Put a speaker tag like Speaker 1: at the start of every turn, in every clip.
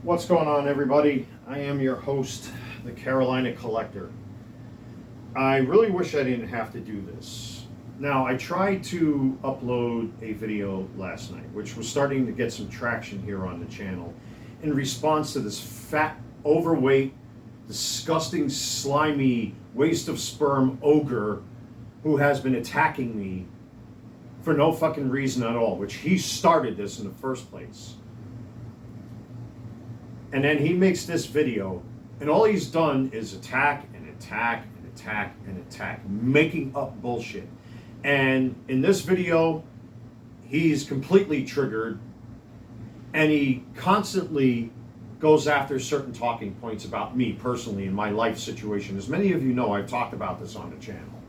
Speaker 1: What's going on, everybody? I am your host, the Carolina Collector. I really wish I didn't have to do this. Now, I tried to upload a video last night, which was starting to get some traction here on the channel, in response to this fat, overweight, disgusting, slimy, waste of sperm ogre who has been attacking me for no fucking reason at all, which he started this in the first place. And then he makes this video, and all he's done is attack and attack and attack and attack, making up bullshit. And in this video, he's completely triggered, and he constantly goes after certain talking points about me personally in my life situation. As many of you know, I've talked about this on the channel.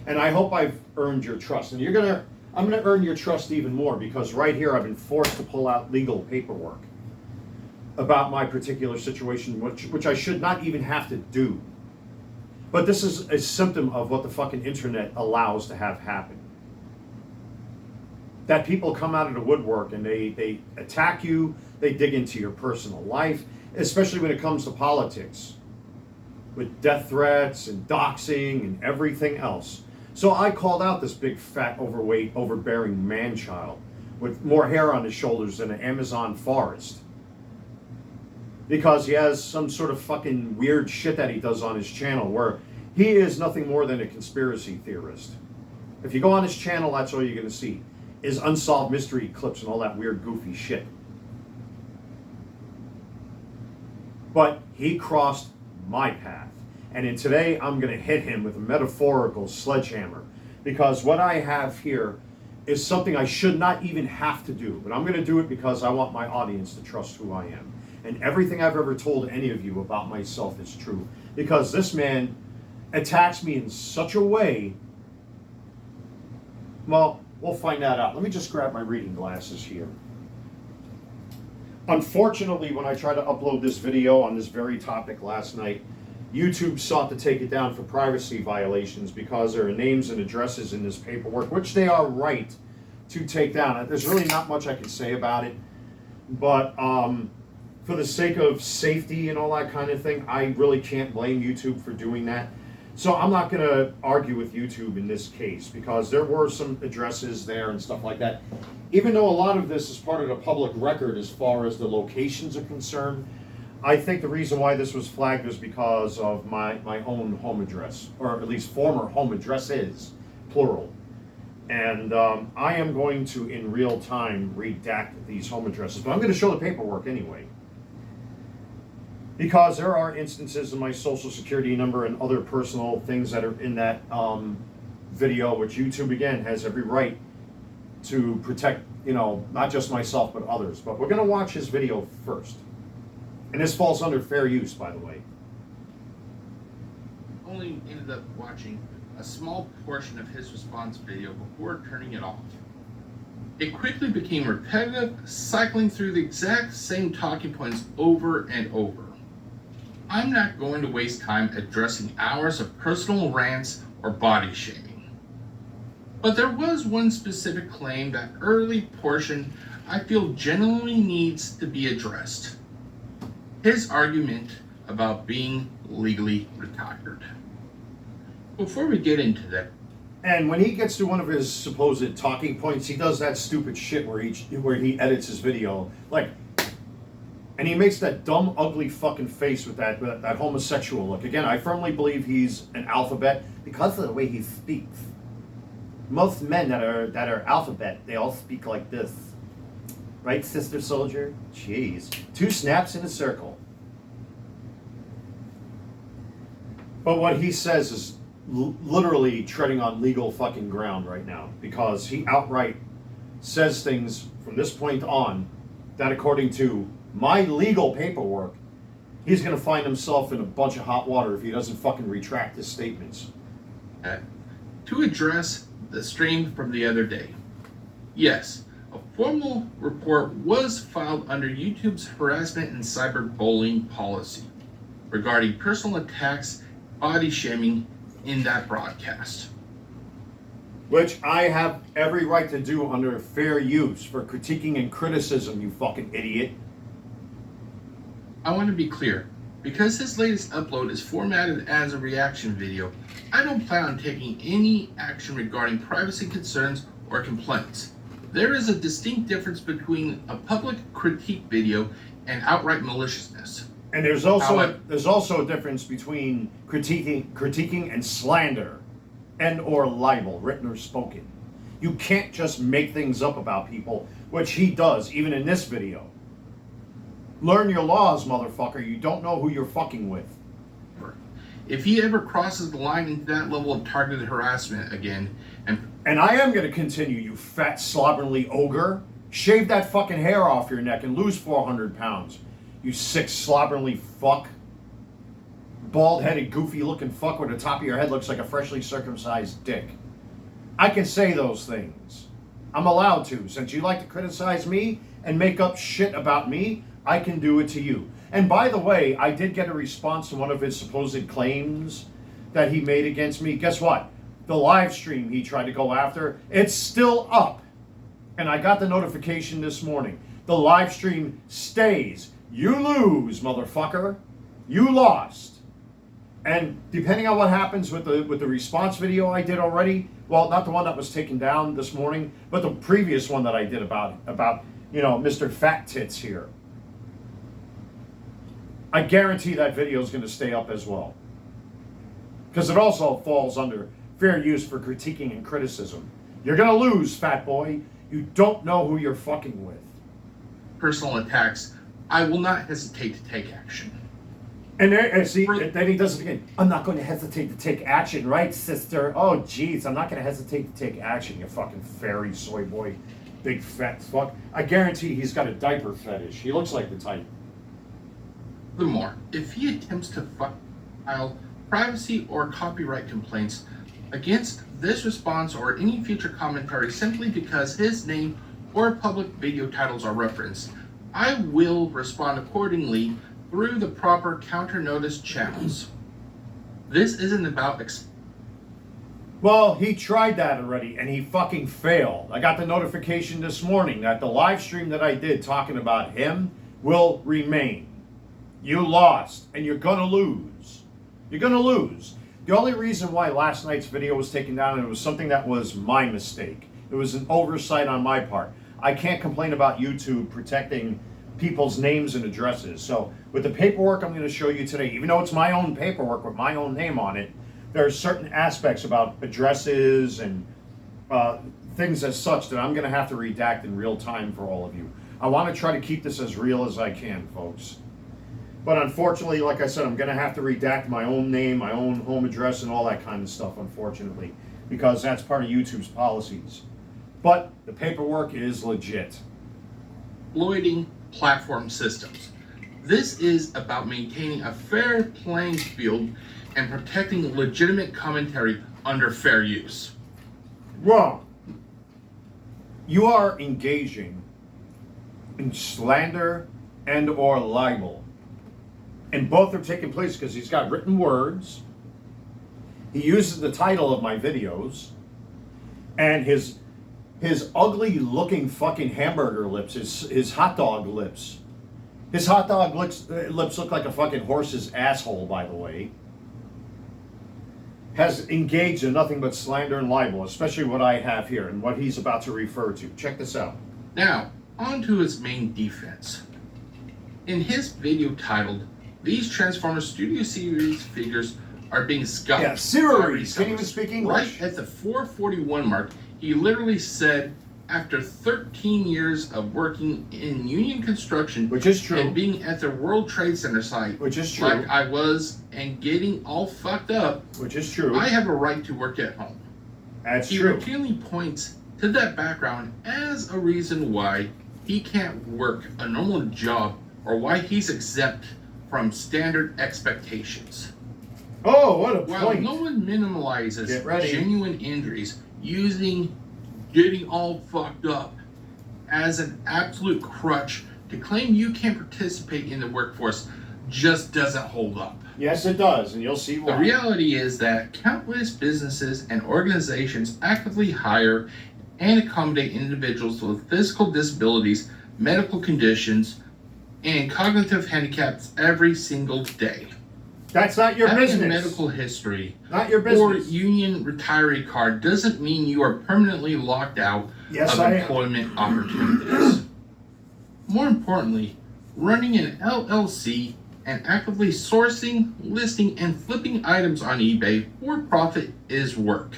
Speaker 1: And I hope I've earned your trust. And I'm gonna earn your trust even more, because right here I've been forced to pull out legal paperwork about my particular situation, which I should not even have to do. But this is a symptom of what the fucking internet allows to have happen. That people come out of the woodwork and they attack you, they dig into your personal life, especially when it comes to politics, with death threats and doxing and everything else. So I called out this big, fat, overweight, overbearing man-child with more hair on his shoulders than an Amazon forest, because he has some sort of fucking weird shit that he does on his channel where he is nothing more than a conspiracy theorist. If you go on his channel, that's all you're going to see is unsolved mystery clips and all that weird goofy shit. But he crossed my path. And in today, I'm going to hit him with a metaphorical sledgehammer, because what I have here is something I should not even have to do. But I'm going to do it because I want my audience to trust who I am. And everything I've ever told any of you about myself is true, because this man attacks me in such a way. Well, we'll find that out. Let me just grab my reading glasses here. Unfortunately, when I tried to upload this video on this very topic last night, YouTube sought to take it down for privacy violations, because there are names and addresses in this paperwork, which they are right to take down. There's really not much I can say about it, but for the sake of safety and all that kind of thing, I really can't blame YouTube for doing that. So I'm not going to argue with YouTube in this case, because there were some addresses there and stuff like that. Even though a lot of this is part of the public record as far as the locations are concerned, I think the reason why this was flagged was because of my own home address, or at least former home addresses, plural. And I am going to, in real time, redact these home addresses. But I'm going to show the paperwork anyway, because there are instances in my social security number and other personal things that are in that video, which YouTube, again, has every right to protect, not just myself, but others. But we're going to watch his video first. And this falls under fair use, by the way.
Speaker 2: Only ended up watching a small portion of his response video before turning it off. It quickly became repetitive, cycling through the exact same talking points over and over. I'm not going to waste time addressing hours of personal rants or body shaming. But there was one specific claim, that early portion, I feel genuinely needs to be addressed. His argument about being legally retired. Before we get into that,
Speaker 1: and when he gets to one of his supposed talking points, he does that stupid shit where he edits his video, and he makes that dumb, ugly fucking face with that homosexual look. Again, I firmly believe he's an alphabet because of the way he speaks. Most men that are alphabet, they all speak like this. Right, Sister Soldier? Jeez. 2 snaps in a circle. But what he says is literally treading on legal fucking ground right now, because he outright says things from this point on that, according to my legal paperwork, he's going to find himself in a bunch of hot water if he doesn't fucking retract his statements.
Speaker 2: To address the stream from the other day, yes, a formal report was filed under YouTube's harassment and cyberbullying policy regarding personal attacks, body shaming in that broadcast.
Speaker 1: Which I have every right to do under fair use for critiquing and criticism, you fucking idiot.
Speaker 2: I want to be clear. Because his latest upload is formatted as a reaction video, I don't plan on taking any action regarding privacy concerns or complaints. There is a distinct difference between a public critique video and outright maliciousness.
Speaker 1: And there's also a difference between critiquing and slander and or libel, written or spoken. You can't just make things up about people, which he does, even in this video. Learn your laws, motherfucker. You don't know who you're fucking with.
Speaker 2: If he ever crosses the line into that level of targeted harassment again,
Speaker 1: and I am going to continue, you fat, slovenly ogre. Shave that fucking hair off your neck and lose 400 pounds. You sick, slovenly fuck. Bald-headed, goofy-looking fuck where the top of your head looks like a freshly circumcised dick. I can say those things. I'm allowed to. Since you like to criticize me and make up shit about me, I can do it to you. And by the way, I did get a response to one of his supposed claims that he made against me. Guess what? The live stream he tried to go after, it's still up. And I got the notification this morning. The live stream stays. You lose, motherfucker. You lost. And depending on what happens with the response video I did already, well, not the one that was taken down this morning, but the previous one that I did about Mr. Fat Tits here. I guarantee that video is going to stay up as well. Because it also falls under fair use for critiquing and criticism. You're going to lose, fat boy. You don't know who you're fucking with.
Speaker 2: Personal attacks, I will not hesitate to take action.
Speaker 1: And then he does it again. I'm not going to hesitate to take action, right, sister? Oh, jeez, I'm not going to hesitate to take action, you fucking fairy soy boy, big fat fuck. I guarantee he's got a diaper fetish. He looks like the type.
Speaker 2: Furthermore, if he attempts to file privacy or copyright complaints against this response or any future commentary simply because his name or public video titles are referenced, I will respond accordingly through the proper counter notice channels. This isn't about
Speaker 1: well, he tried that already and he fucking failed. I got the notification this morning that the live stream that I did talking about him will remain. You lost and you're gonna lose. You're gonna lose. The only reason why last night's video was taken down, and it was something that was my mistake. It was an oversight on my part. I can't complain about YouTube protecting people's names and addresses. So with the paperwork I'm going to show you today, even though it's my own paperwork with my own name on it, there are certain aspects about addresses and things as such that I'm going to have to redact in real time for all of you. I want to try to keep this as real as I can, folks. But unfortunately, like I said, I'm going to have to redact my own name, my own home address, and all that kind of stuff, unfortunately, because that's part of YouTube's policies. But the paperwork is legit.
Speaker 2: exploiting platform systems. This is about maintaining a fair playing field and protecting legitimate commentary under fair use.
Speaker 1: Wrong. You are engaging in slander and or libel. And both are taking place because he's got written words. He uses the title of my videos. And his ugly looking fucking hamburger lips, his hot dog lips. His hot dog lips look like a fucking horse's asshole, by the way. Has engaged in nothing but slander and libel, especially what I have here and what he's about to refer to. Check this out.
Speaker 2: Now, on to his main defense. In his video titled, "These Transformers Studio Series figures are being scalped."
Speaker 1: Yeah, series. Can't even speak English.
Speaker 2: Right at the 441 mark, he literally said, after 13 years of working in union construction,
Speaker 1: which is true,
Speaker 2: and being at the World Trade Center site,
Speaker 1: which is true,
Speaker 2: like I was, and getting all fucked up,
Speaker 1: which is true,
Speaker 2: I have a right to work at home.
Speaker 1: That's
Speaker 2: he
Speaker 1: true.
Speaker 2: He routinely points to that background as a reason why he can't work a normal job or why he's exempt from standard expectations.
Speaker 1: Oh, what a
Speaker 2: While
Speaker 1: point.
Speaker 2: no one minimalizes genuine injuries using getting all fucked up as an absolute crutch, to claim you can't participate in the workforce just doesn't hold up.
Speaker 1: Yes, it does, and you'll see why.
Speaker 2: The reality is that countless businesses and organizations actively hire and accommodate individuals with physical disabilities, medical conditions, and cognitive handicaps every single day.
Speaker 1: That's not your
Speaker 2: Having
Speaker 1: business.
Speaker 2: a medical history
Speaker 1: Not your
Speaker 2: or
Speaker 1: business.
Speaker 2: union retiree card doesn't mean you are permanently locked out of employment opportunities. More importantly, running an LLC and actively sourcing, listing, and flipping items on eBay for profit is work.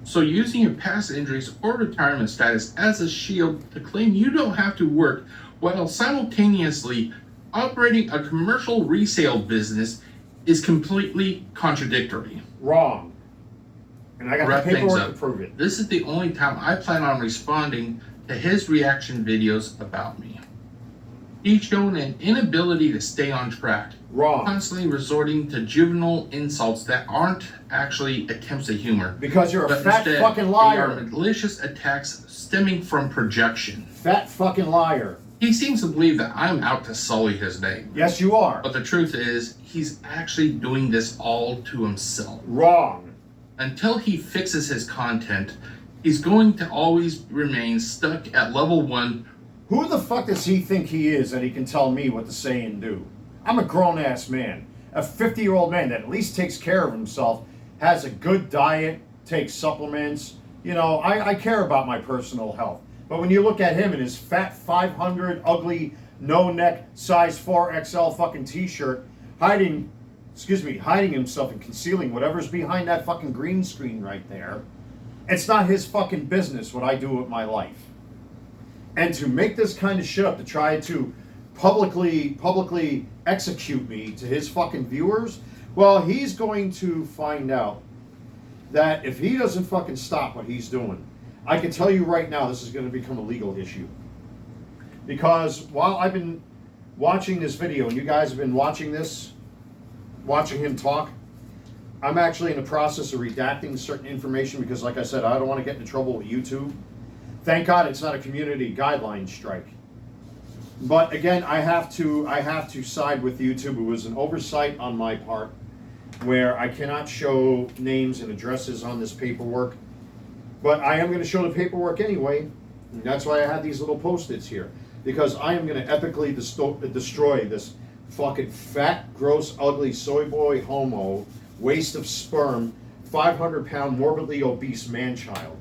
Speaker 2: So using your past injuries or retirement status as a shield to claim you don't have to work while simultaneously operating a commercial resale business is completely contradictory.
Speaker 1: Wrong. And I got
Speaker 2: Wrap
Speaker 1: the
Speaker 2: things
Speaker 1: paperwork
Speaker 2: up.
Speaker 1: to prove it.
Speaker 2: This is the only time I plan on responding to his reaction videos about me. He's shown an inability to stay on track,
Speaker 1: Wrong.
Speaker 2: constantly resorting to juvenile insults that aren't actually attempts at humor.
Speaker 1: Because you're a
Speaker 2: but
Speaker 1: fat
Speaker 2: instead,
Speaker 1: fucking
Speaker 2: they
Speaker 1: liar.
Speaker 2: are malicious attacks stemming from projection.
Speaker 1: Fat fucking liar.
Speaker 2: He seems to believe that I'm out to sully his name.
Speaker 1: Yes, you are.
Speaker 2: But the truth is, he's actually doing this all to himself.
Speaker 1: Wrong.
Speaker 2: Until he fixes his content, he's going to always remain stuck at level 1.
Speaker 1: Who the fuck does he think he is that he can tell me what to say and do? I'm a grown-ass man. A 50-year-old man that at least takes care of himself, has a good diet, takes supplements. You know, I care about my personal health. But when you look at him in his fat 500, ugly, no-neck, size 4XL fucking t-shirt, hiding himself and concealing whatever's behind that fucking green screen right there, it's not his fucking business what I do with my life. And to make this kind of shit up, to try to publicly execute me to his fucking viewers, well, he's going to find out that if he doesn't fucking stop what he's doing, I can tell you right now this is going to become a legal issue. Because while I've been watching this video, and you guys have been watching him talk, I'm actually in the process of redacting certain information because, like I said, I don't want to get into trouble with YouTube. Thank God it's not a community guideline strike. But again, I have to side with YouTube. It was an oversight on my part where I cannot show names and addresses on this paperwork. But I am going to show the paperwork anyway. And that's why I have these little post-its here. Because I am going to epically destroy this fucking fat, gross, ugly soy boy homo, waste of sperm, 500-pound morbidly obese man-child.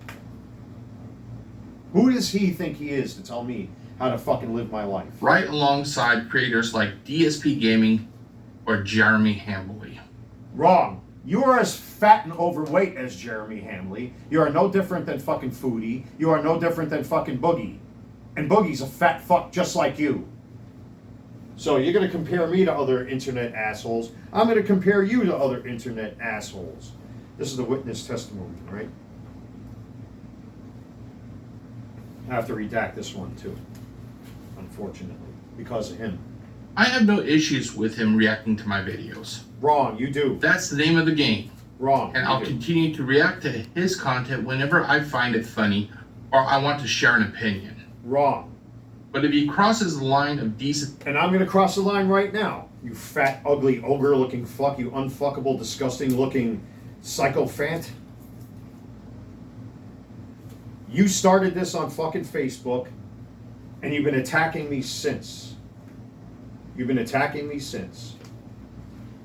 Speaker 1: Who does he think he is to tell me how to fucking live my life?
Speaker 2: Right alongside creators like DSP Gaming or Jeremy Hambley.
Speaker 1: Wrong. You are as fat and overweight as Jeremy Hambley. You are no different than fucking Foodie. You are no different than fucking Boogie. And Boogie's a fat fuck just like you. So you're going to compare me to other internet assholes. I'm going to compare you to other internet assholes. This is the witness testimony, right? I have to redact this one too, unfortunately, because of him.
Speaker 2: I have no issues with him reacting to my videos.
Speaker 1: Wrong, you do.
Speaker 2: That's the name of the game.
Speaker 1: Wrong.
Speaker 2: And I'll continue to react to his content whenever I find it funny or I want to share an opinion.
Speaker 1: Wrong.
Speaker 2: But if he crosses the line of decent...
Speaker 1: And I'm going to cross the line right now. You fat, ugly, ogre-looking fuck. You unfuckable, disgusting-looking psychophant. You started this on fucking Facebook, and you've been attacking me since. You've been attacking me since.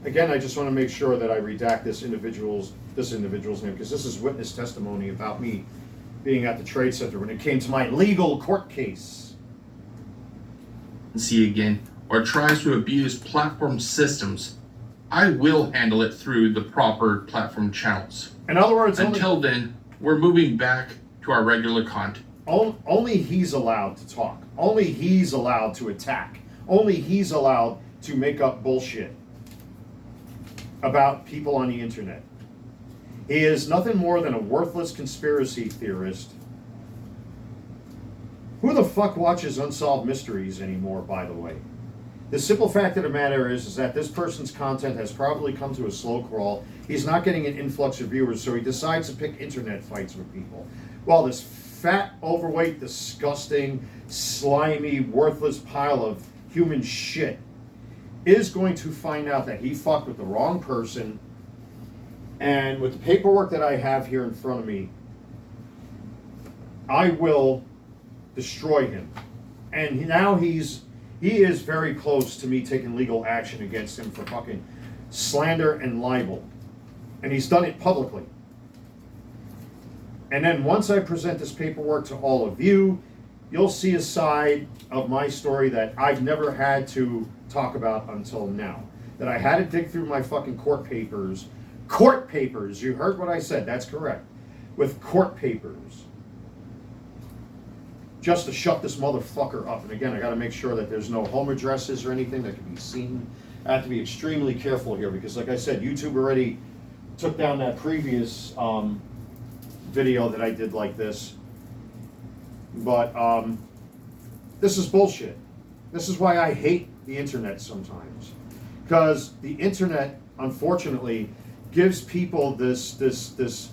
Speaker 1: Again, I just want to make sure that I redact this individual's name, because this is witness testimony about me being at the Trade Center when it came to my legal court case.
Speaker 2: See again, or tries to abuse platform systems, I will handle it through the proper platform channels.
Speaker 1: In other words,
Speaker 2: until then, we're moving back to our regular content.
Speaker 1: Only he's allowed to talk. Only he's allowed to attack. Only he's allowed to make up bullshit about people on the internet. He is nothing more than a worthless conspiracy theorist. Who the fuck watches Unsolved Mysteries anymore, by the way? The simple fact of the matter is that this person's content has probably come to a slow crawl. He's not getting an influx of viewers, so he decides to pick internet fights with people. Well, this fat, overweight, disgusting, slimy, worthless pile of human shit is going to find out that he fucked with the wrong person. And with the paperwork that I have here in front of me, I will destroy him. And now he's He is very close to me taking legal action against him for fucking slander and libel. And he's done it publicly. And then once I present this paperwork to all of you, you'll see a side of my story that I've never had to talk about until now. That I had to dig through my fucking court papers. Court papers, you heard what I said, that's correct. With court papers. Just to shut this motherfucker up. And again, I gotta make sure that there's no home addresses or anything that can be seen. I have to be extremely careful here because like I said, YouTube already took down that previous video that I did like this. But this is bullshit. This is why I hate the internet sometimes. Because the internet, unfortunately, gives people this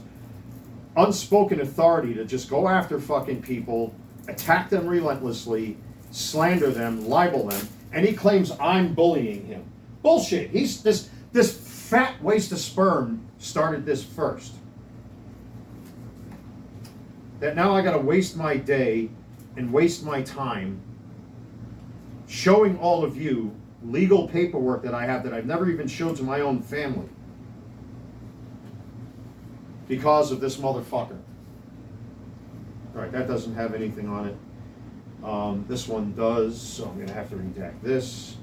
Speaker 1: unspoken authority to just go after fucking people, attack them relentlessly, slander them, libel them, and he claims I'm bullying him. Bullshit. He's this fat waste of sperm started this first. That now I gotta waste my day and waste my time showing all of you legal paperwork that I have that I've never even showed to my own family because of this motherfucker. All right, that doesn't have anything on it. This one does, so I'm gonna have to redact this.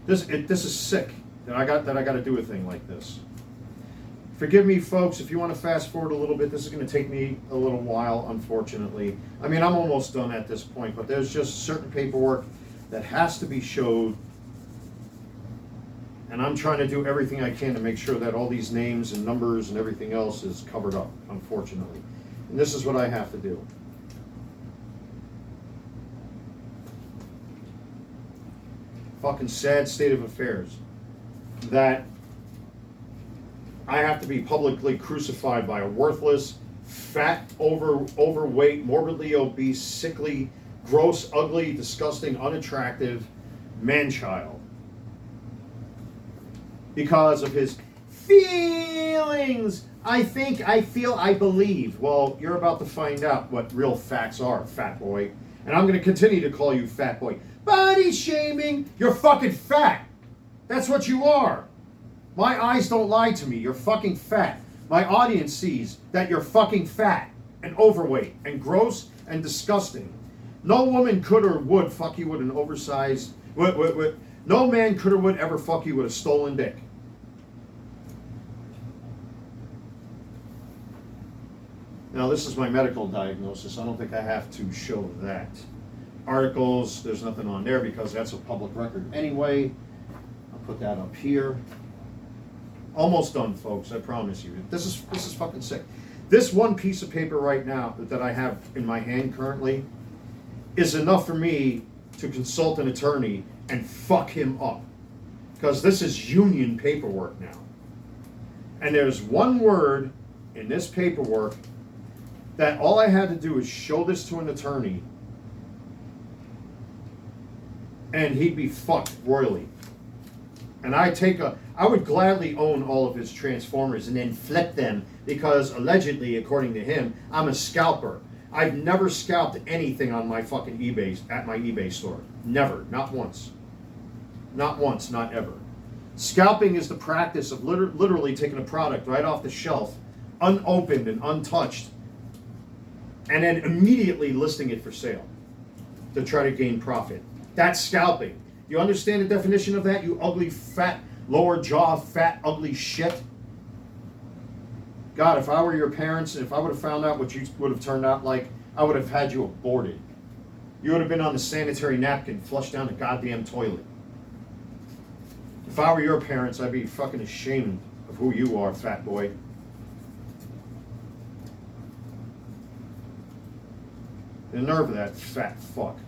Speaker 1: This is sick that I got to do a thing like this. Forgive me, folks, if you want to fast forward a little bit. This is going to take me a little while, unfortunately. I mean, I'm almost done at this point, but there's just certain paperwork that has to be showed. And I'm trying to do everything I can to make sure that all these names and numbers and everything else is covered up, unfortunately. And this is what I have to do. Fucking sad state of affairs. That I have to be publicly crucified by a worthless, fat, overweight, morbidly obese, sickly, gross, ugly, disgusting, unattractive man-child. Because of his feelings. I think, I feel, I believe. Well, you're about to find out what real facts are, fat boy. And I'm going to continue to call you fat boy. Body shaming. You're fucking fat. That's what you are. My eyes don't lie to me. You're fucking fat. My audience sees that you're fucking fat and overweight and gross and disgusting. No woman could or would fuck you with an oversized... No man could or would ever fuck you with a stolen dick. Now, this is my medical diagnosis. I don't think I have to show that. Articles, there's nothing on there because that's a public record anyway. I'll put that up here. Almost done, folks, I promise you. This is fucking sick. This one piece of paper right now that I have in my hand currently is enough for me to consult an attorney and fuck him up. Because this is union paperwork now. And there's one word in this paperwork that all I had to do is show this to an attorney and he'd be fucked royally. And I would gladly own all of his Transformers and then flip them because allegedly, according to him, I'm a scalper. I've never scalped anything on my fucking eBay, at my eBay store. Never, not once. Not once, not ever. Scalping is the practice of literally taking a product right off the shelf, unopened and untouched, and then immediately listing it for sale to try to gain profit. That's scalping. You understand the definition of that, you ugly, fat, lower jaw, fat, ugly shit? God, if I were your parents and if I would have found out what you would have turned out like, I would have had you aborted. You would have been on the sanitary napkin, flushed down the goddamn toilet. If I were your parents, I'd be fucking ashamed of who you are, fat boy. The nerve of that fat fuck.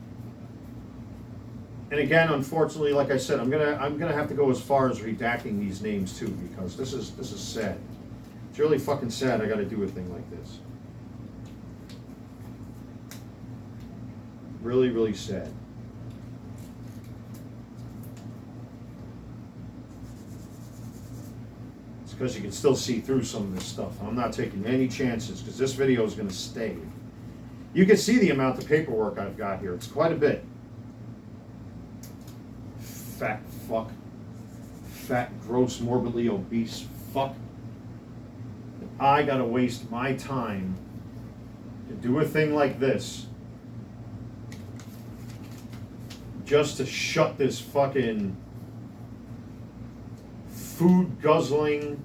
Speaker 1: And again, unfortunately, like I said, I'm gonna have to go as far as redacting these names too, because this is sad. It's really fucking sad I gotta do a thing like this. Really, really sad. It's because you can still see through some of this stuff. I'm not taking any chances because this video is gonna stay. You can see the amount of paperwork I've got here. It's quite a bit. Fat fuck. Fat, gross, morbidly obese fuck. I gotta waste my time to do a thing like this just to shut this fucking food guzzling,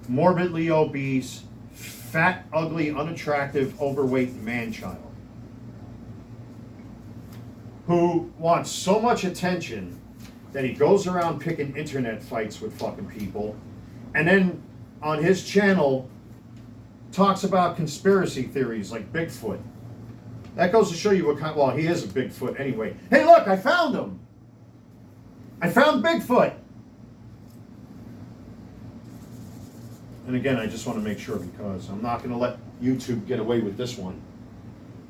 Speaker 1: morbidly obese, fat, ugly, unattractive, overweight man-child who wants so much attention that he goes around picking internet fights with fucking people, and then on his channel talks about conspiracy theories like Bigfoot. That goes to show you what kind, well, he is a Bigfoot anyway. Hey, look, I found him. I found Bigfoot. And again, I just want to make sure, because I'm not going to let YouTube get away with this one.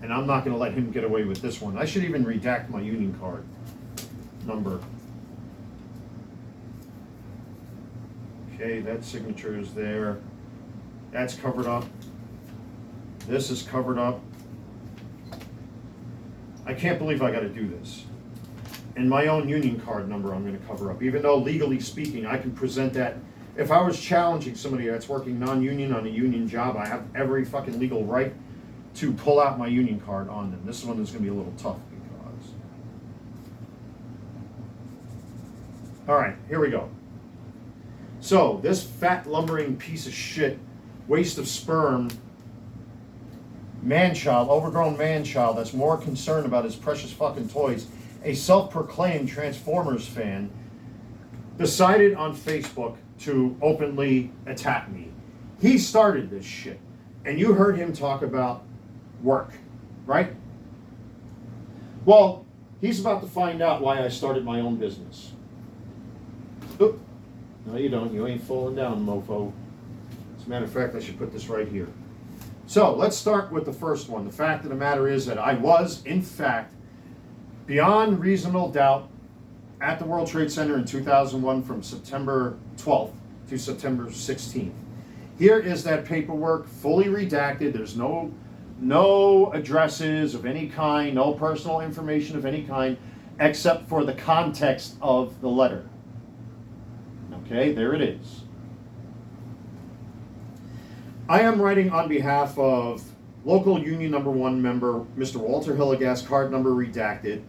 Speaker 1: And I'm not going to let him get away with this one. I should even redact my union card number. Okay, that signature is there. That's covered up. This is covered up. I can't believe I got to do this. And my own union card number I'm going to cover up. Even though legally speaking, I can present that. If I was challenging somebody that's working non-union on a union job, I have every fucking legal right to pull out my union card on them. This one is going to be a little tough because... All right, here we go. So, this fat, lumbering piece of shit, waste of sperm, man-child, overgrown man-child that's more concerned about his precious fucking toys, a self-proclaimed Transformers fan, decided on Facebook to openly attack me. He started this shit. And you heard him talk about work, right? Well, he's about to find out why I started my own business. Oop. No, you don't. You ain't falling down, mofo. As a matter of fact, I should put this right here. So, let's start with the first one. The fact of the matter is that I was, in fact, beyond reasonable doubt, at the World Trade Center in 2001 from September 12th to September 16th. Here is that paperwork, fully redacted. There's no addresses of any kind, no personal information of any kind, except for the context of the letter. Okay, there it is. I am writing on behalf of local union number 1 member, Mr. Walter Hillegas, card number redacted.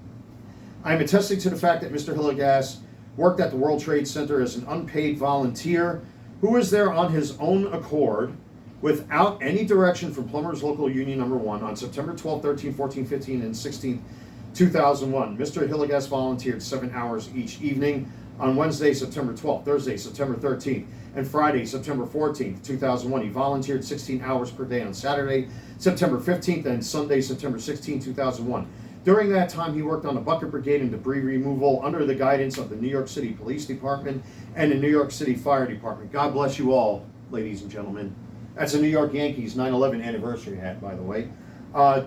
Speaker 1: I am attesting to the fact that Mr. Hillegas worked at the World Trade Center as an unpaid volunteer who was there on his own accord without any direction from Plumbers Local Union number 1 on September 12, 13, 14, 15, and 16, 2001. Mr. Hillegas volunteered 7 hours each evening on Wednesday, September 12th, Thursday, September 13th, and Friday, September 14th, 2001. He volunteered 16 hours per day on Saturday, September 15th, and Sunday, September 16, 2001. During that time, he worked on a bucket brigade and debris removal under the guidance of the New York City Police Department and the New York City Fire Department. God bless you all, ladies and gentlemen. That's a New York Yankees 9/11 anniversary hat, by the way.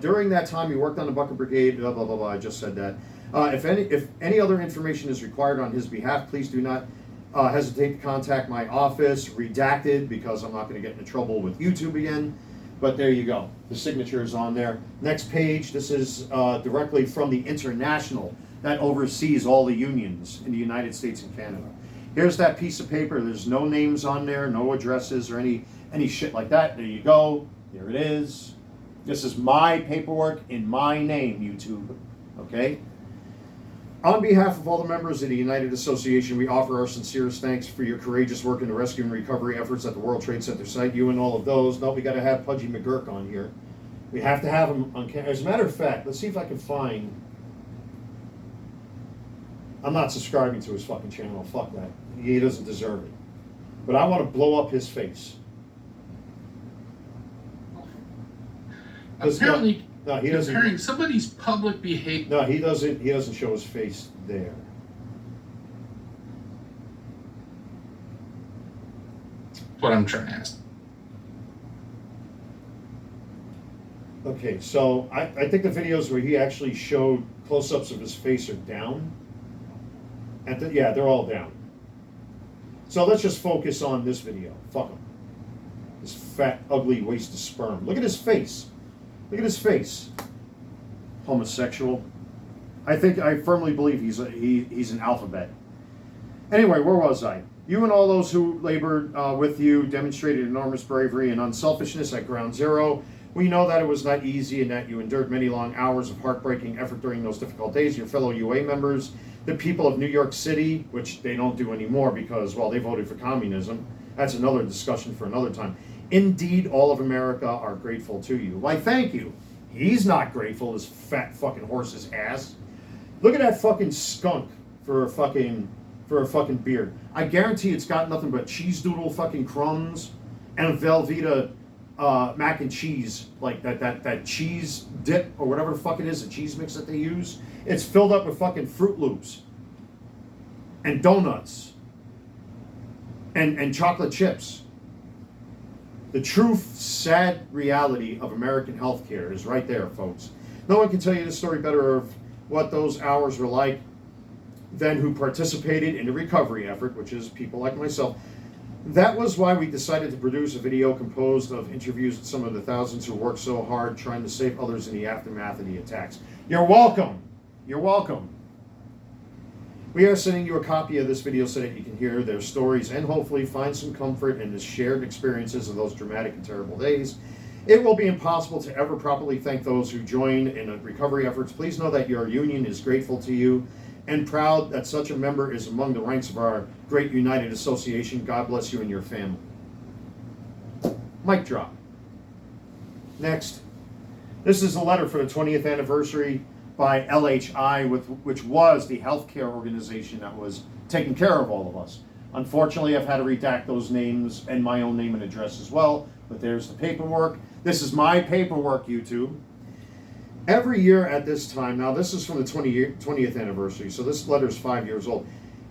Speaker 1: During that time, he worked on the bucket brigade, blah, blah, blah, blah, I just said that. If any other information is required on his behalf, please do not hesitate to contact my office, redacted, because I'm not going to get into trouble with YouTube again. But there you go. The signature is on there. Next page, this is directly from the International that oversees all the unions in the United States and Canada. Here's that piece of paper. There's no names on there, no addresses or any shit like that. There you go. There it is. This is my paperwork in my name, YouTube. Okay? On behalf of all the members of the United Association, we offer our sincerest thanks for your courageous work in the rescue and recovery efforts at the World Trade Center site. You and all of those. No, we got to have Pudgy McGurk on here. We have to have him on camera. As a matter of fact, let's see if I can find... I'm not subscribing to his fucking channel. Fuck that. He doesn't deserve it. But I want to blow up his face.
Speaker 2: Apparently...
Speaker 1: No, he doesn't.
Speaker 2: Comparing somebody's public behavior.
Speaker 1: No, he doesn't. He doesn't show his face there.
Speaker 2: What I'm trying to ask.
Speaker 1: Okay, so I think the videos where he actually showed close-ups of his face are down. Yeah, they're all down. So let's just focus on this video. Fuck him. This fat, ugly waste of sperm. Look at his face. Look at his face. Homosexual. I firmly believe he's an alphabet. Anyway, where was I? You and all those who labored with you demonstrated enormous bravery and unselfishness at ground zero. We know that it was not easy and that you endured many long hours of heartbreaking effort during those difficult days. Your fellow UA members, the people of New York City, which they don't do anymore because, well, they voted for communism. That's another discussion for another time. Indeed, all of America are grateful to you. Why, thank you. He's not grateful, this fat fucking horse's ass. Look at that fucking skunk for a fucking beard. I guarantee it's got nothing but cheese doodle fucking crumbs and Velveeta mac and cheese, like that cheese dip or whatever the fuck it is, the cheese mix that they use. It's filled up with fucking Fruit Loops and donuts and chocolate chips. The true sad reality of American healthcare is right there, folks. No one can tell you the story better of what those hours were like than who participated in the recovery effort, which is people like myself. That was why we decided to produce a video composed of interviews with some of the thousands who worked so hard trying to save others in the aftermath of the attacks. You're welcome. You're welcome. We are sending you a copy of this video so that you can hear their stories and hopefully find some comfort in the shared experiences of those dramatic and terrible days. It will be impossible to ever properly thank those who join in the recovery efforts. Please know that your union is grateful to you and proud that such a member is among the ranks of our great united association. God bless you and your family. Mic drop. Next. This is a letter for the 20th anniversary by LHI, which was the healthcare organization that was taking care of all of us. Unfortunately, I've had to redact those names and my own name and address as well, but there's the paperwork. This is my paperwork, YouTube. Every year at this time, now this is from the 20th anniversary, so this letter is 5 years old.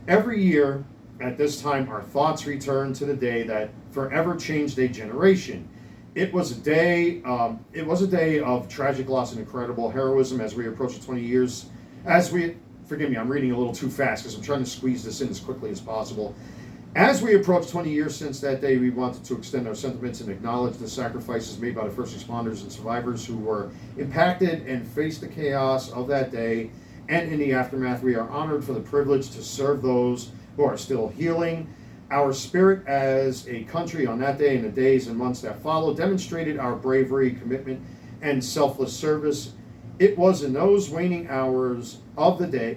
Speaker 1: Every year at this time, our thoughts return to the day that forever changed a generation. It was a day of tragic loss and incredible heroism as we approach the 20 years. Forgive me, I'm reading a little too fast because I'm trying to squeeze this in as quickly as possible. As we approach 20 years since that day, we wanted to extend our sentiments and acknowledge the sacrifices made by the first responders and survivors who were impacted and faced the chaos of that day. And in the aftermath, we are honored for the privilege to serve those who are still healing. Our spirit as a country on that day and the days and months that followed demonstrated our bravery, commitment, and selfless service. It was in those waning hours of the day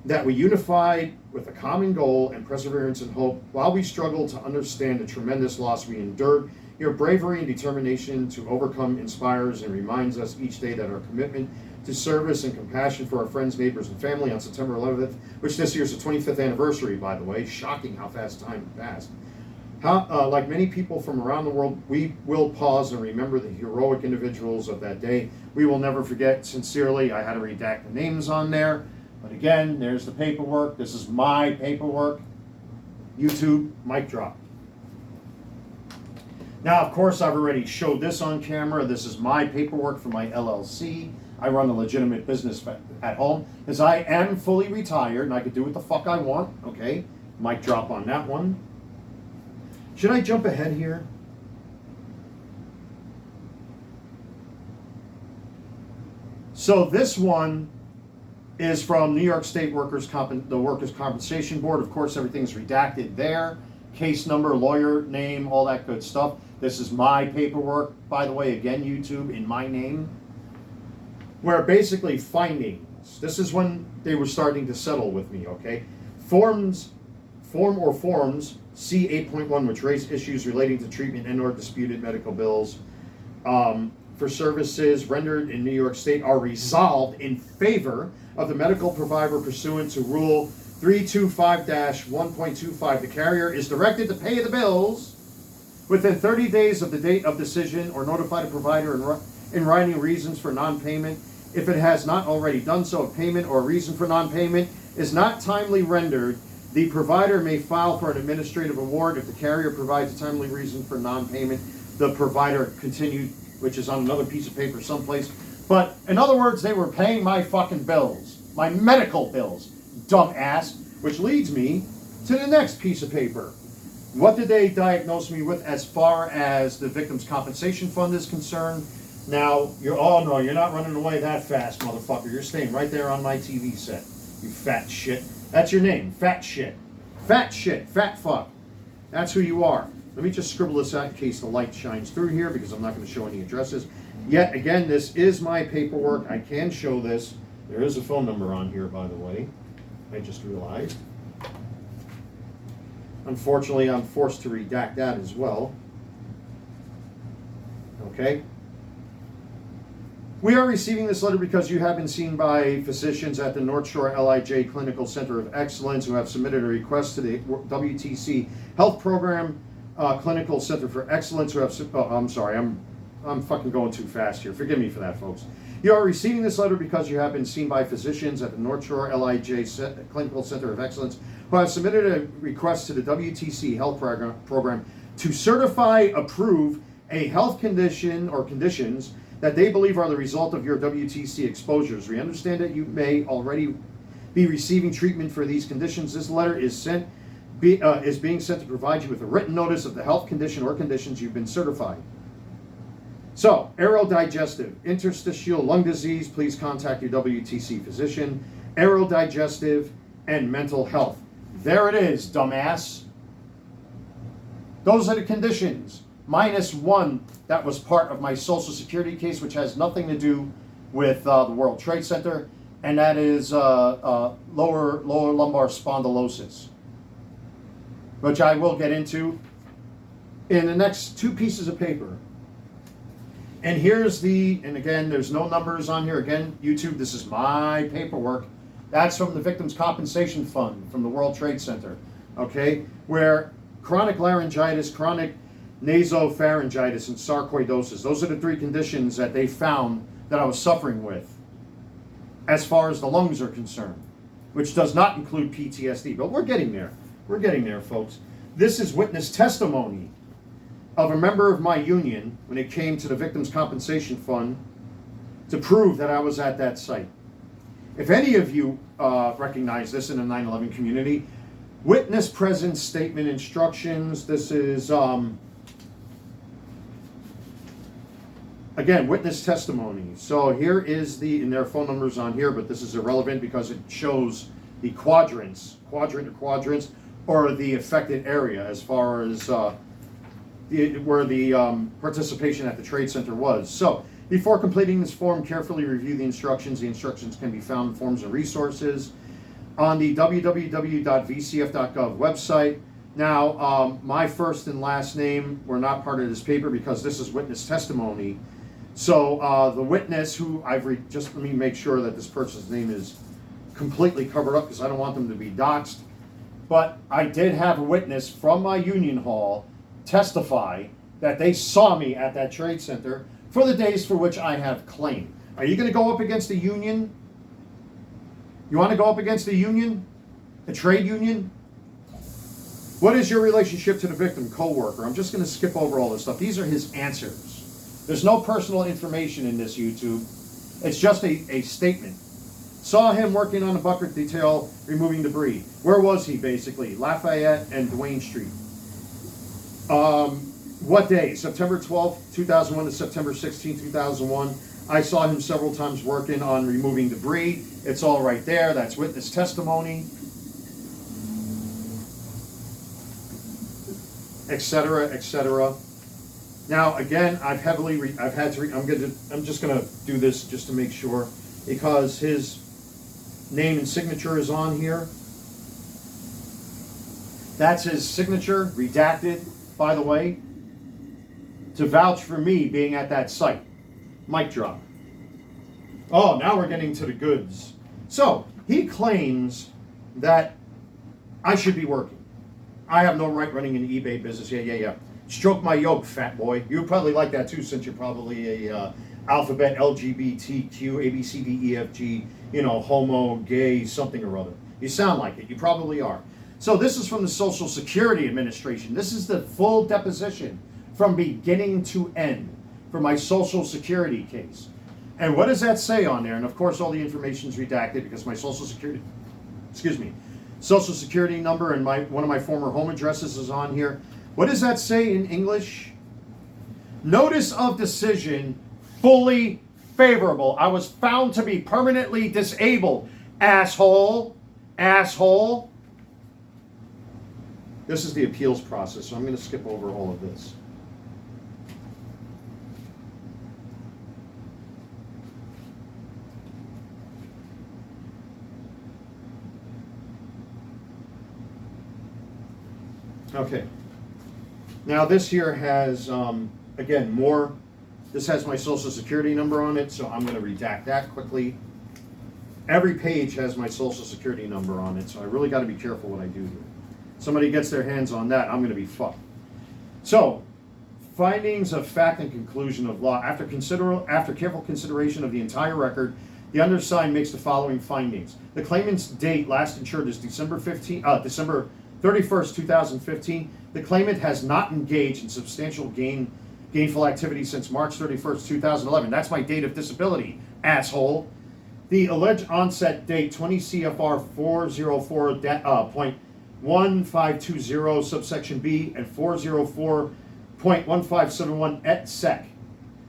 Speaker 1: that we unified with a common goal and perseverance and hope while we struggled to understand the tremendous loss we endured. Your bravery and determination to overcome inspires and reminds us each day that our commitment to service and compassion for our friends, neighbors, and family on September 11th, which this year is the 25th anniversary, by the way. Shocking how fast time passed. Like many people from around the world, we will pause and remember the heroic individuals of that day. We will never forget. Sincerely, I had to redact the names on there. But again, there's the paperwork. This is my paperwork. YouTube, mic drop. Now, of course, I've already showed this on camera. This is my paperwork for my LLC. I run a legitimate business at home because I am fully retired and I can do what the fuck I want. Okay, mic drop on that one. Should I jump ahead here? So this one is from New York State the Workers' Compensation Board. Of course, everything's redacted there. Case number, lawyer name, all that good stuff. This is my paperwork, by the way, again, YouTube, in my name. Where basically findings, this is when they were starting to settle with me, okay? Forms C 8.1, which raise issues relating to treatment and or disputed medical bills for services rendered in New York State are resolved in favor of the medical provider pursuant to Rule 325-1.25. The carrier is directed to pay the bills within 30 days of the date of decision or notify the provider in writing reasons for non-payment. If it has not already done so, if payment or reason for non-payment is not timely rendered, the provider may file for an administrative award. If the carrier provides a timely reason for non-payment, the provider continued, which is on another piece of paper someplace. But in other words, they were paying my fucking bills, my medical bills, dumbass, which leads me to the next piece of paper. What did they diagnose me with as far as the Victims' Compensation Fund is concerned? Now, oh no, you're not running away that fast, motherfucker. You're staying right there on my TV set, you fat shit. That's your name, fat shit. Fat shit, fat fuck. That's who you are. Let me just scribble this out in case the light shines through here, because I'm not going to show any addresses. Yet again, this is my paperwork. I can show this. There is a phone number on here, by the way. I just realized. Unfortunately, I'm forced to redact that as well. Okay. We are receiving this letter because you have been seen by physicians at the North Shore LIJ Clinical Center of Excellence who have submitted a request to the WTC Health Program Clinical Center for Excellence who have, I'm sorry, I'm fucking going too fast here. Forgive me for that, folks. You are receiving this letter because you have been seen by physicians at the North Shore LIJ Clinical Center of Excellence who have submitted a request to the WTC Health Program to certify, approve a health condition or conditions that they believe are the result of your WTC exposures. We understand that you may already be receiving treatment for these conditions. This letter is being sent to provide you with a written notice of the health condition or conditions you've been certified. So, aerodigestive, interstitial lung disease, please contact your WTC physician. Aerodigestive and mental health. There it is, dumbass. Those are the conditions. Minus one that was part of my Social Security case, which has nothing to do with the World Trade Center, and that is lower lumbar spondylosis, which I will get into in the next two pieces of paper. And here's and again, there's no numbers on here. Again, YouTube, this is my paperwork. That's from the Victims' Compensation Fund from the World Trade Center, okay? Where chronic laryngitis, chronic nasopharyngitis, and sarcoidosis, those are the three conditions that they found that I was suffering with as far as the lungs are concerned, which does not include PTSD, but we're getting there. We're getting there, folks. This is witness testimony of a member of my union when it came to the Victims' Compensation Fund to prove that I was at that site. If any of you recognize this in the 9/11 community, witness presence statement instructions, this is, again, witness testimony. So here is and there are phone numbers on here, but this is irrelevant because it shows the quadrants, or the affected area as far as where the participation at the Trade Center was. So, before completing this form, carefully review the instructions. The instructions can be found in Forms and Resources on the www.vcf.gov website. Now, my first and last name were not part of this paper because this is witness testimony. So, the witness who just let me make sure that this person's name is completely covered up because I don't want them to be doxxed. But I did have a witness from my union hall testify that they saw me at that Trade Center for the days for which I have claimed. Are you going to go up against the union? You want to go up against the union? The trade union? What is your relationship to the victim, co-worker? I'm just going to skip over all this stuff. These are his answers. There's no personal information in this, YouTube. It's just a statement. Saw him working on the bucket detail, removing debris. Where was he, basically? Lafayette and Duane Street. What day? September 12th, 2001 to September 16th, 2001. I saw him several times working on removing debris. It's all right there. That's witness testimony, etc., etc. Now, again, I'm just gonna do this just to make sure because his name and signature is on here. That's his signature, redacted, by the way, to vouch for me being at that site. Mic drop. Oh, now we're getting to the goods. So, he claims that I should be working. I have no right running an eBay business. Yeah. Stroke my yoke, fat boy. You probably like that too, since you're probably a alphabet LGBTQ, ABCDEFG, homo, gay, something or other. You sound like it. You probably are. So this is from the Social Security Administration. This is the full deposition from beginning to end for my Social Security case. And what does that say on there? And of course, all the information is redacted because my Social Security Social Security number and one of my former home addresses is on here. What does that say in English? Notice of decision fully favorable. I was found to be permanently disabled. Asshole. Asshole. This is the appeals process, so I'm going to skip over all of this. Okay. Now this here has, again, more. This has my Social Security number on it, so I'm going to redact that quickly. Every page has my Social Security number on it, so I really got to be careful what I do here. Somebody gets their hands on that, I'm going to be fucked. So, findings of fact and conclusion of law. After careful consideration of the entire record, the undersigned makes the following findings. The claimant's date last insured is December 31st, 2015. The claimant has not engaged in substantial gainful activity since March 31st, 2011. That's my date of disability, asshole. The alleged onset date, 20 CFR 404.1520 subsection B and 404.1571 et sec.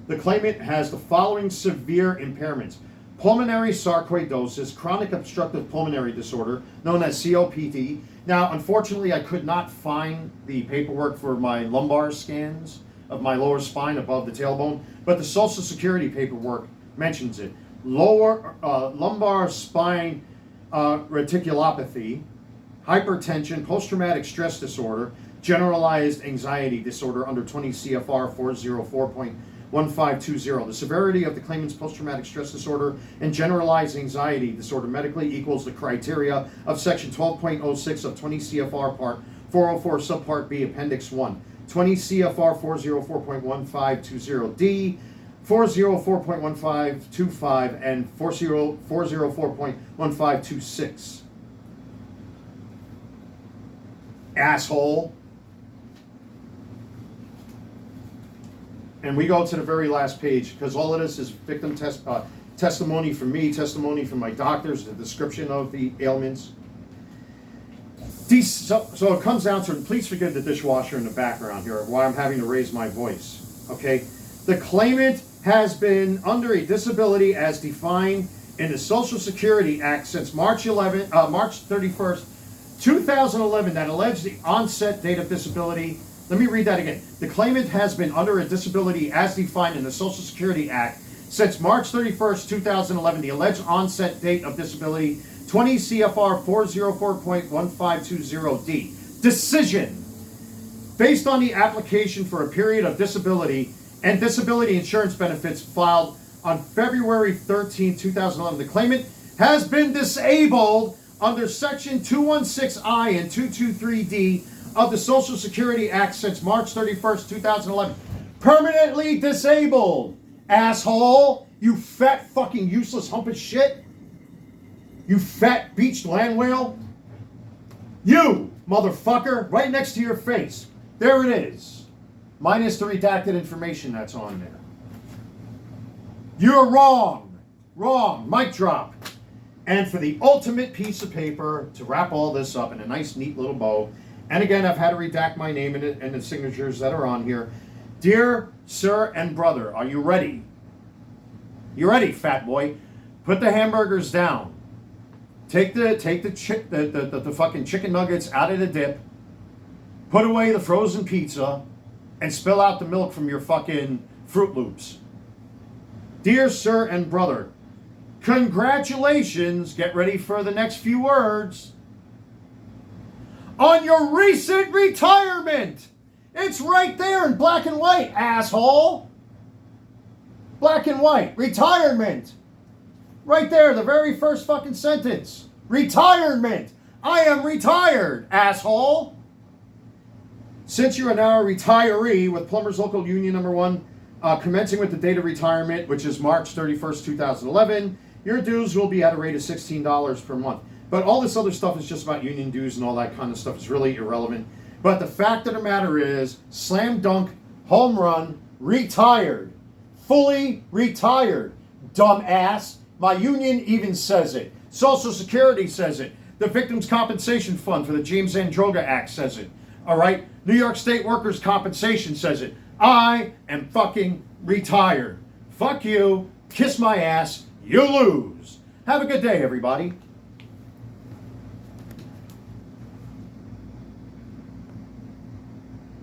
Speaker 1: The claimant has the following severe impairments: pulmonary sarcoidosis, chronic obstructive pulmonary disorder, known as COPD. Now, unfortunately, I could not find the paperwork for my lumbar scans of my lower spine above the tailbone, but the Social Security paperwork mentions it. Lumbar spine reticulopathy, hypertension, post-traumatic stress disorder, generalized anxiety disorder under 20 CFR 404.1520. The severity of the claimant's post-traumatic stress disorder and generalized anxiety disorder medically equals the criteria of section 12.06 of 20 CFR part 404 subpart B appendix 1, 20 CFR 404.1520D, 404.1525, and 404.1526. Asshole. And we go to the very last page, because all of this is victim testimony from me, testimony from my doctors, the description of the ailments. So it comes down to, please forgive the dishwasher in the background here, why I'm having to raise my voice, okay? The claimant has been under a disability as defined in the Social Security Act since March 31st, 2011, that alleged the onset date of disability. Let me read that again. The claimant has been under a disability as defined in the Social Security Act since March 31st, 2011, the alleged onset date of disability, 20 CFR 404.1520D. Decision. Based on the application for a period of disability and disability insurance benefits filed on February 13, 2011, the claimant has been disabled under Section 216I and 223D of the Social Security Act since March 31st, 2011. Permanently disabled, asshole. You fat fucking useless hump of shit. You fat beached land whale. You, motherfucker, right next to your face. There it is. Minus the redacted information that's on there. You're wrong. Wrong. Mic drop. And for the ultimate piece of paper to wrap all this up in a nice, neat little bow, and again, I've had to redact my name and the signatures that are on here. Dear sir and brother, are you ready? You ready, fat boy? Put the hamburgers down. Take the fucking chicken nuggets out of the dip. Put away the frozen pizza, and spill out the milk from your fucking Fruit Loops. Dear sir and brother, congratulations, get ready for the next few words, on your recent retirement. It's right there in black and white, asshole. Black and white. Retirement. Right there, the very first fucking sentence. Retirement. I am retired, asshole. Since you are now a retiree with Plumbers Local Union number 1, commencing with the date of retirement, which is March 31st, 2011, your dues will be at a rate of $16 per month. But all this other stuff is just about union dues and all that kind of stuff. Is really irrelevant. But the fact of the matter is, slam dunk, home run, retired. Fully retired. Dumbass. My union even says it. Social Security says it. The Victims Compensation Fund for the James Androga Act says it. All right? New York State Workers' Compensation says it. I am fucking retired. Fuck you. Kiss my ass. You lose. Have a good day, everybody.